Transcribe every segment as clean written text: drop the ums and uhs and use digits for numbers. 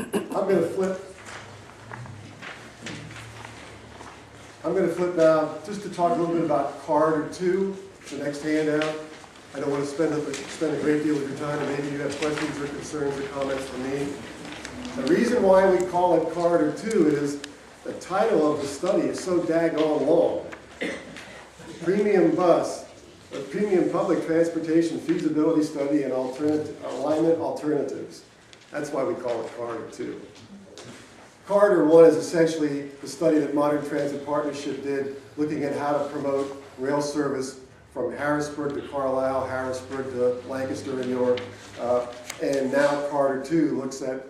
I'm going to flip now just to talk a little bit about Corridor 2, the next handout. I don't want to spend a great deal of your time, and maybe you have questions or concerns or comments for me. The reason why we call it Corridor 2 is the title of the study is so daggone long. Premium Bus, a Premium Public Transportation Feasibility Study and Alignment Alternatives. That's why we call it Corridor 2. Corridor 1 is essentially the study that Modern Transit Partnership did, looking at how to promote rail service from Harrisburg to Carlisle, Harrisburg to Lancaster and York. And now Corridor 2 looks at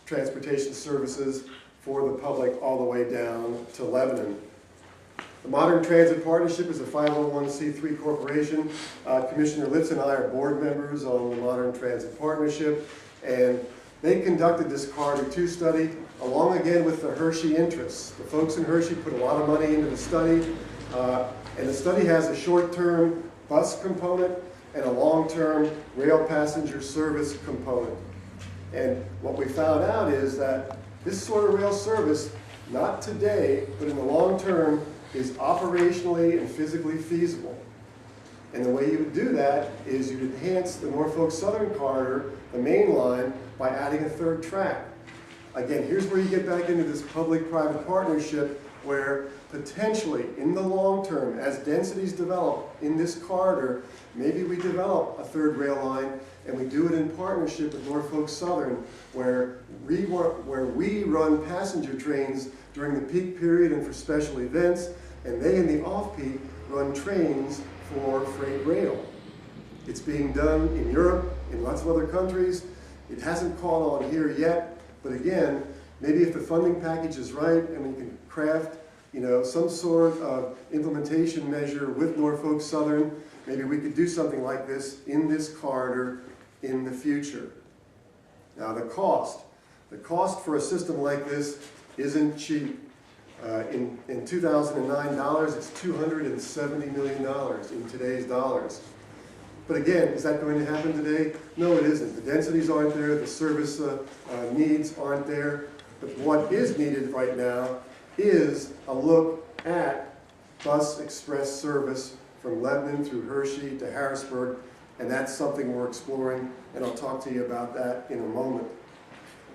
transportation services for the public all the way down to Lebanon. The Modern Transit Partnership is a 501c3 corporation. Commissioner Litz and I are board members on the Modern Transit Partnership, and they conducted this Corridor 2 study along again with the Hershey interests. The folks in Hershey put a lot of money into the study, and the study has a short-term bus component and a long-term rail passenger service component. And what we found out is that this sort of rail service, not today, but in the long term, is operationally and physically feasible. And the way you would do that is you'd enhance the Norfolk Southern Corridor, the main line, by adding a third track. Again, here's where you get back into this public-private partnership where potentially, in the long term, as densities develop in this corridor, maybe we develop a third rail line and we do it in partnership with Norfolk Southern, where we run passenger trains during the peak period and for special events, and they in the off-peak run trains for freight rail. It's being done in Europe, in lots of other countries. It hasn't caught on here yet, but again, maybe if the funding package is right and we can craft some sort of implementation measure with Norfolk Southern, maybe we could do something like this in this corridor in the future. Now the cost for a system like this isn't cheap. In 2009 dollars, it's $270 million in today's dollars. But again, is that going to happen today? No, it isn't. The densities aren't there, the service needs aren't there. But what is needed right now is a look at bus express service from Lebanon through Hershey to Harrisburg, and that's something we're exploring, and I'll talk to you about that in a moment.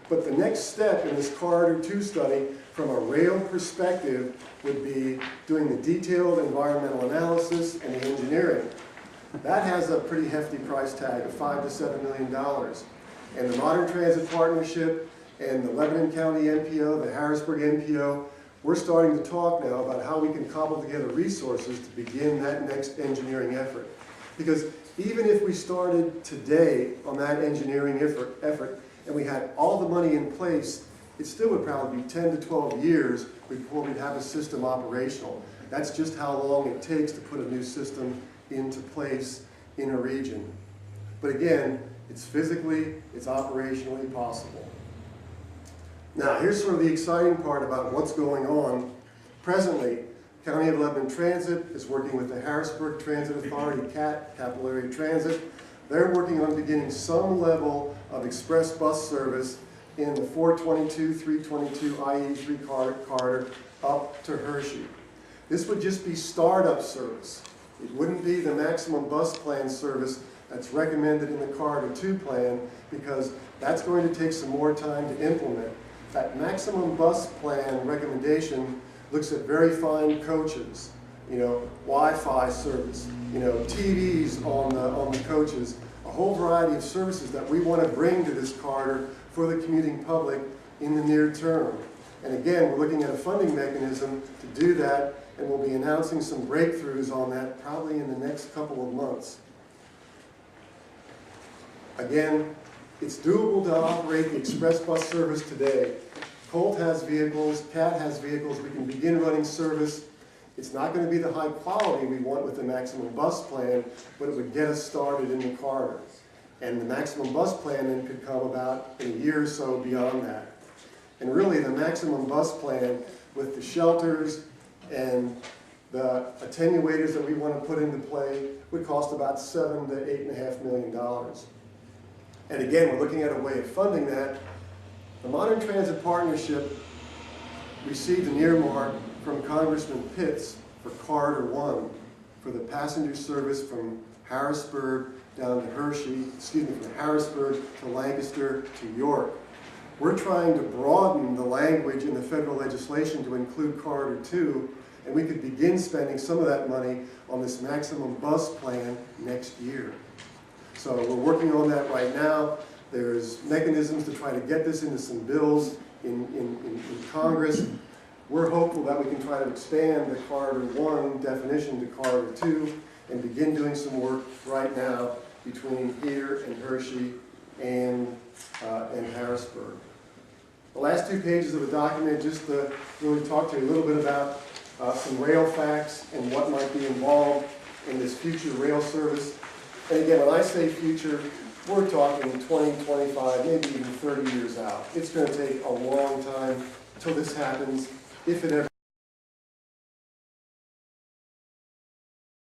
But the next step in this Corridor 2 study from a rail perspective would be doing the detailed environmental analysis and the engineering. That has a pretty hefty price tag of $5 to $7 million. And the Modern Transit Partnership and the Lebanon County NPO, the Harrisburg NPO, we're starting to talk now about how we can cobble together resources to begin that next engineering effort. Because even if we started today on that engineering effort and we had all the money in place, it still would probably be 10 to 12 years before we'd have a system operational. That's just how long it takes to put a new system into place in a region. But again, it's physically, it's operationally possible. Now, here's sort of the exciting part about what's going on. Presently, County of Lebanon Transit is working with the Harrisburg Transit Authority, CAT, Capillary Transit. They're working on beginning some level of express bus service in the 422, 322 IE3 corridor up to Hershey. This would just be startup service. It wouldn't be the maximum bus plan service that's recommended in the Corridor 2 plan, because that's going to take some more time to implement. That maximum bus plan recommendation looks at very fine coaches, Wi-Fi service, TVs on the coaches, a whole variety of services that we want to bring to this corridor for the commuting public in the near term. And again, we're looking at a funding mechanism to do that, and we'll be announcing some breakthroughs on that probably in the next couple of months. Again, it's doable to operate the express bus service today. Colt has vehicles, CAT has vehicles, we can begin running service. It's not going to be the high quality we want with the maximum bus plan, but it would get us started in the corridor. And the maximum bus plan then could come about in a year or so beyond that. And really the maximum bus plan with the shelters and the attenuators that we want to put into play would cost about $7 to $8.5 million. And again, we're looking at a way of funding that The Modern Transit Partnership received an earmark from Congressman Pitts for Corridor 1 for the passenger service from Harrisburg down to from Harrisburg to Lancaster to York. We're trying to broaden the language in the federal legislation to include Corridor 2, and we could begin spending some of that money on this maximum bus plan next year. So we're working on that right now. There's mechanisms to try to get this into some bills in Congress. We're hopeful that we can try to expand the Corridor 1 definition to Corridor 2 and begin doing some work right now between here and Hershey and Harrisburg. The last 2 pages of the document just to really talk to you a little bit about some rail facts and what might be involved in this future rail service. And again, when I say future, we're talking 20, 25, maybe even 30 years out. It's going to take a long time until this happens, if it ever